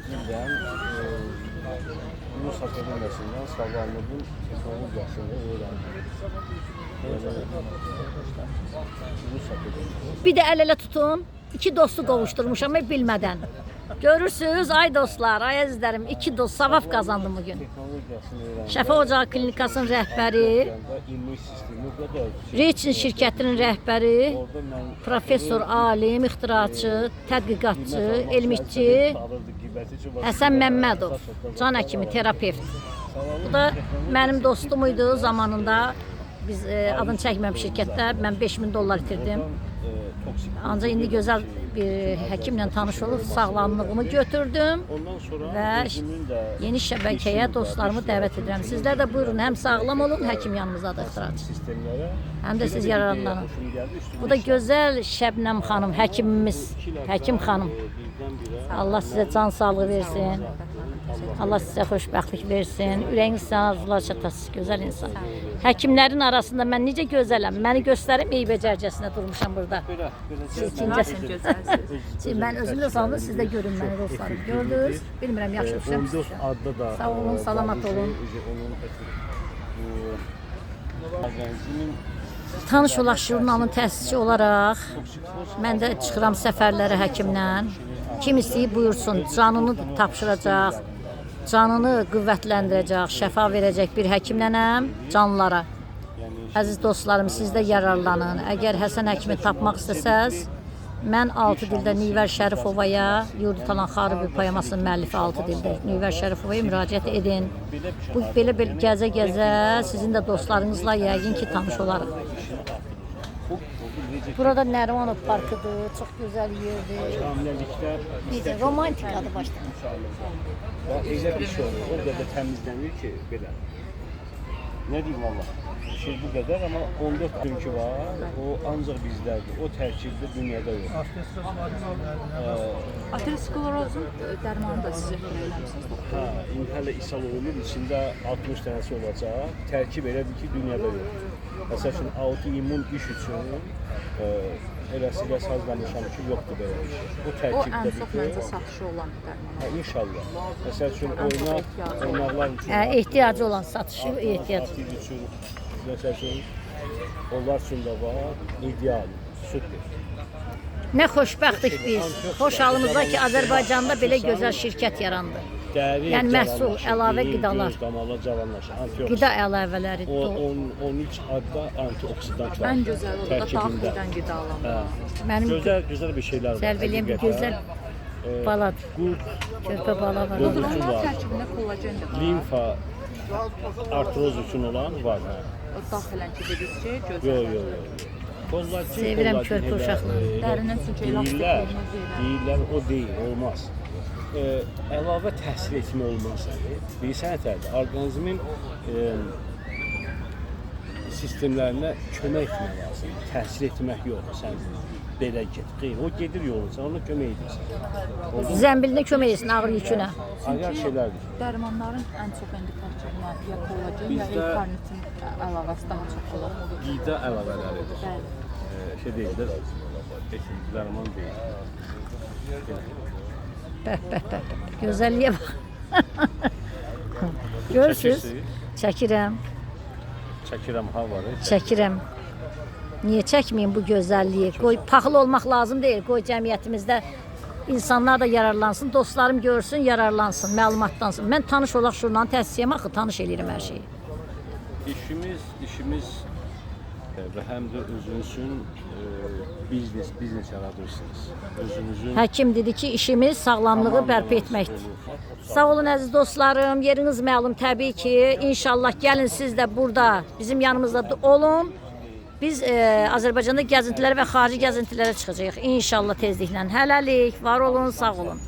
Bizden Rus Akademisi'nden sağlamlığın teknolojisini öğrendim. Rus Akademisi. Bir de el ele tutun. İki dostu qovuşturmuşam bilmədən. Görürsünüz ay dostlar, ay əzizlərim, iki dost savab kazandım bugün. Teknolojisini öğrendim. Şəfa Ocağı Klinikasının rəhbəri, İmmün sistemi bu kadar. Reçin şirkətinin rəhbəri, Orada ben professor, alim, ixtiraçı, tədqiqatçı, elmikçi Həsən Məmmədov, can həkimi, terapevt. Bu da mənim dostum idi zamanında. Biz adını çəkməm şirkətdə, mən 5000 dollar itirdim. Ancaq indi gözəl bir həkimlə tanış olub sağlamlığımı götürdüm və yeni şəbəkəyə dostlarımı dəvət edirəm. Sizlər də buyurun, həm sağlam olun, həkim yanımızdadır ixtiraçı. Həm də siz yararlanın. Bu da gözəl Şəbnəm xanım, həkimimiz, həkim xanım. Allah sizə can sağlığı versin. Allah sizə xoşbəxtlik versin. Ürəyiniz sizə arzular çatasız, gözəl insan. Həkimlərin arasında mən necə gözələm. Məni göstərim, eybə cərcəsinə durmuşam burada. Siz ikincəsiniz gözəlsiniz. Mən özüm də sandım, siz də görün məni dostlarım. Gördünüz? Bilmirəm, yaxşı düşürəm. Sağ olun, salamat olun. Tanış olaq jurnalın təsisçi olaraq mən də çıxıram səfərlərə həkimlə. Kim istəyib buyursun, canını tapşıracaq, canını qüvvətləndirəcək, şəfa verəcək bir həkimlənəm canlılara. Əziz dostlarım, siz də yararlanın. Əgər Həsən həkimi tapmaq istəsəz, mən 6 dildə Nivər Şərifovaya, Yurdu Talan Xarıbi poemasının müəllifi 6 dildə Nivər Şərifovaya müraciət edin. Bu belə gəzə-gəzə sizin də dostlarınızla yəqin ki tanış olarıq. Burada Nərimanov parkıdır, çox gözəl yerdir. Necə romantik adı başlanır. Elə bir şey olur, o qədər təmizlənir ki, belə. Ne diyeyim valla, şey bu kadar ama 14 günkü var, o ancak bizlerdir. O terkibde dünyada yok. Aterosklerozun dərmanı da siz öyrənmişsiniz, doktor? Ha, inhalə ishal olunur, içində 60 dənəsi olacaq. Tərkib elədir ki, dünyada yox. Məsəl üçün, autoimmun iş üçün eləsilə sazlamışam ki, yoxdur belə bir şey. O O tərkibdə ən çox məncə satışı olan dərman. Ha, inşallah. Məsəl üçün, oynaqlar üçün. Ehtiyacı olan satışı ehtiyac. Atlet üçün, məsəl üçün, onlar üçün də var, ideal, süper. Nə xoşbəxtlik biz. Xoş halımızda ki, Azərbaycanda belə gözəl şirkət yarandı. Dəri Yəni məhsul, əlavə qidalar. Damarlar cavanlaşır, antioksidan. Qida əlavələri. 13 adda antioksidant var. Ən gözəl o da daxildən qidalanma. Mənim Gözəl bir şeyler var. sərv eləyən bir gözəl baladır. Qurd, Körpə bala var. orada. Qurdular tərkibində kollagen də var. limfa, artroz üçün olan var. Hə. O daxilən ki dediniz ki, Yo, gözəl. yo, yo. Kollagen, Sevirəm kollagen körpə elə, uşaqları. Dərinin çünki elastik deyirlər, olmaz deyirlər. deyirlər, o deyil, olmaz. Əlavə təsir etmə olmaz. Bilirsən nətərdir? Orqanizmin sistemlərinə kömək etmək lazım. Təsir etmək yox. Sən belə get. Xeyr, o gedir yolun, sən ona kömək edirsən. Zəmbilinə kömək etsin ağır yükünə. Ağır şeylərdir. Dərmanların ən çox indi tərkibinə ya kollagen ya Bizdə- L-karnitin əlavəsi daha çox olur. Qida əlavələridir. Bəli. Şey deyildir, dərman deyil. Gözəlliyə bax. Görürsüz? Çəkirəm, Çəkirəm havarı. çəkirəm. Niyə çəkməyim bu gözəlliyi? Qoy paxıl olmaq lazım deyil. Qoy cəmiyyətimizdə insanlar da yararlansın, dostlarım görsün, yararlansın, məlumatlansın. Mən tanış olaq jurnalın təsisçiyəm axı, tanış eləyirəm hər şeyi. İşimiz və həm də özünüzün biznes yaradırsınız. Özünüzün Həkim dedi ki, işimiz sağlamlığı bərpa etməkdir. Sağ olun əziz dostlarım, yeriniz məlum təbii ki. İnşallah gəlin siz də burada bizim yanımızda olun. Biz Azərbaycanda gəzintilərə və xarici gəzintilərə çıxacağıq. İnşallah tezliklə. Hələlik, var olun, sağ olun.